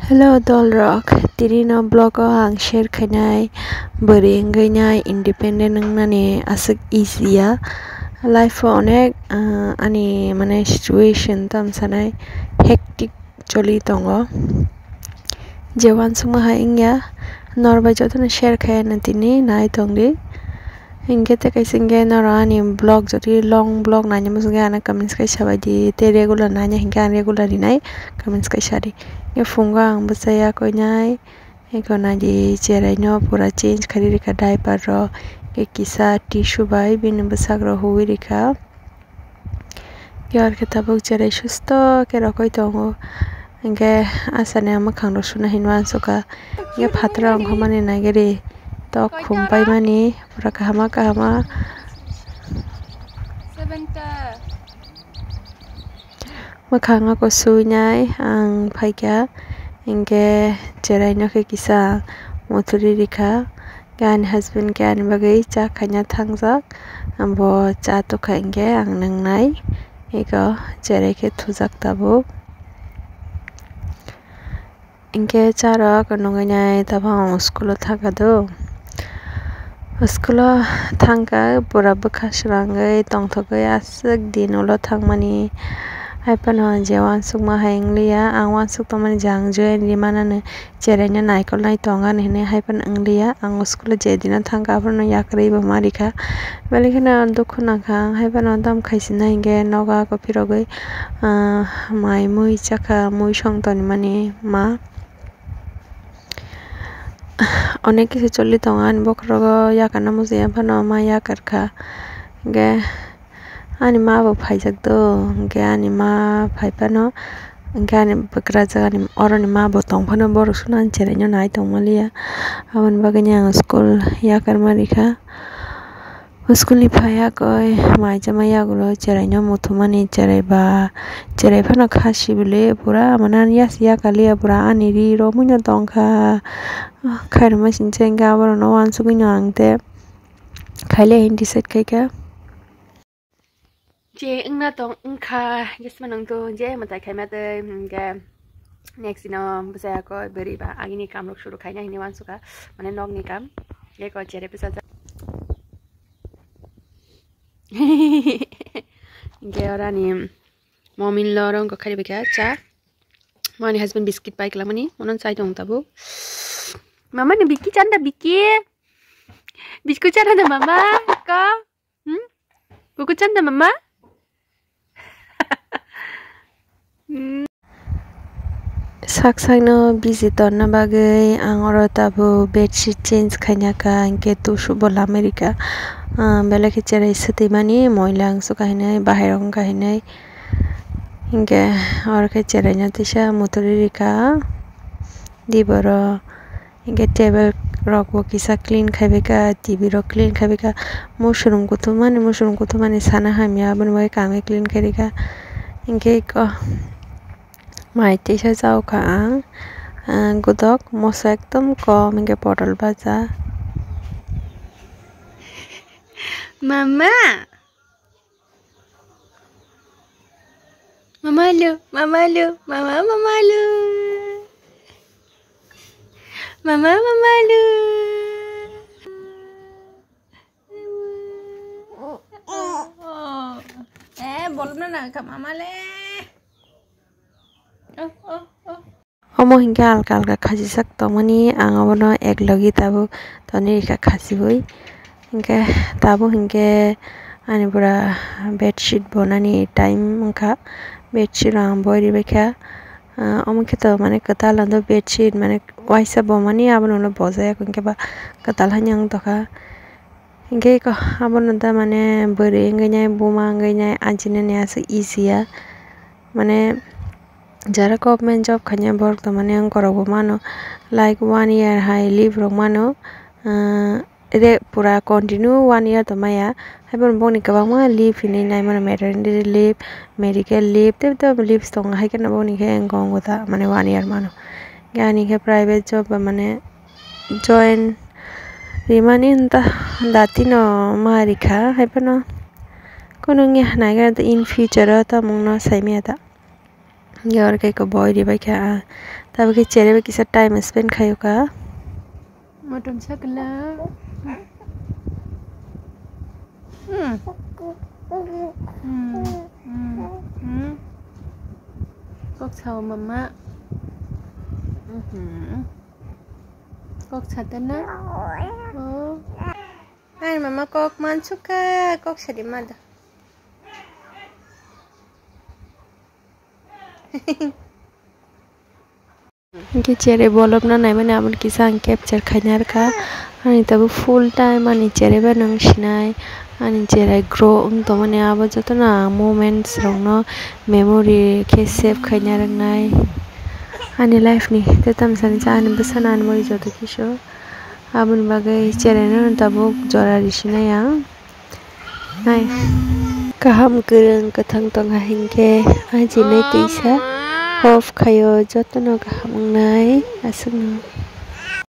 Hello Dolrock, tiri no blog ang share khainai bari ngai independent nani asik easy ya life onek ani mane situation tam sanai hectic choli tongo jewan suma ha ingya norba jotuna share khaina tini nai tongdi inge te kaisinge narani blog joti long blog nanya musuge ana comments kai sabadi te regular nanya hinga regular nai comments kai sari ye funga ang busaya ko nyai e ko na di cherai no pura change khari ka diaper ro ke kisa tissue bai bin busak ro huwi rika yar ke tabuk cherai susto ke rokoi tongo inge asane amakhang ro suna hinwan soka ye phatra ang homane nageri to khumpai mani pura kahama makhanga ko sunyai ang phaikya inge cherai no ke kisa mothuri rika gan husband gan bagai cha khanya thangjak ambo cha to khainge ang nangnai ego cherai ke thujak tabu inge chara konongai tabang school thakado school thangka pura bukhasrangai tongthokai asuk din ulo thangmani haipano jewan sukma hainglia angwan suk tomani jang joy rimana ne cherenya naikol nai tonga ne haipan anglia ang school je dina thangka apno yakrei ba marika belikena dukhuna khang haipano dam khaisina inge noga ko pirogoi mai mui chaka mui songtoni mani ma অনেক কিছু চলি তঙান বকরগ ইয়াকানা মুজে Fanon মা ইয়াকারখা গে ani ma bo phaijak do ge ani ma phaipaano ge ani bakra jaga ni oroni ma bo tongphano borok sunan cherenyo nai tongmalia abon baganya school yakar marikha school ni phaya koi mai jama yagulo cherenyo muthumani chereba cherephano khasi bile pura manan yas yakalia pura ani ri ro munya tongkha khairma sinjenga boro no wan suginyo angte khaile hindi set kaika je ingna tong ingkha jesmanang to je matai khaima te ge next ino busaya ko beri ba agini kam rok shuru khaina hini wan suka mane nog ni kam ge ko chere pisa ge ora ni momin lorong ko khari bika cha mani husband biscuit pai klamani onon sai tong tabu mama ni biki chanda biki biscuit chanda mama ka buku chanda mama saksakno busy torna bagai angoro tabu bedsheet change khainaka anke tushu bol america belaki cherai suti mani moilang su kahinai bahairong kahinai inge orke cherai nya tisha muturi rika diboro inge table rok bo kisa clean khabeka tv ro clean khabeka mushroom kutumani sana hamya bun bai kame clean karika inge ko mai tisha jau ka gudok mosa ekdom kom inge portal baja mama lu mama lu bolna na ka mama le omo hinga alka khaji sak tomani angabono eklogi tabu toni rika khasiboi hinga tabu hinge ani pura bedsheet bonani time mangkha bedsheet ang boiri bekha omo kheto mane katal ando bedsheet mane waisa bomani abono lo bojaya kunke ba katal hanyang toka hinge ko abono da mane bore ngainya buma ngainya ajine ne asa easy ya mane jara government job khanya borok to mane ang korabo mano like 1 year high leave rok mano ere pura continue 1 year to maya haibon boni kabama leave ini nai mano maternity leave medical leave te to leaves tong hai kana boni ke ngong gota mane 1 year mano gani ke private job mane join rimani nta datino marikha haibano konongi naga in future ta mungno saimeta yor ke ko boy di ba kya Tapi ke cere kisah time spend kayo ka. Motom sakla. Kok sao mama. Kok sadana. Oh. Ay mama kok mansuka kok sadimada. Ini cere bolop na naik mana amun kisah capture kanyar ka, ani tabu full time ani cere benang sinai, ani cere grow untuk mana apa jatuh na moments rongno memory ke save kanyar nai, ani life ni tetam sani ani besan ani mori jatuh kisah, amun bagai cere na tabu jora di sini ya, nai kaham kereng ketang tong hingke aji nai kisah. Hof kayo joto no kaham nai asung no.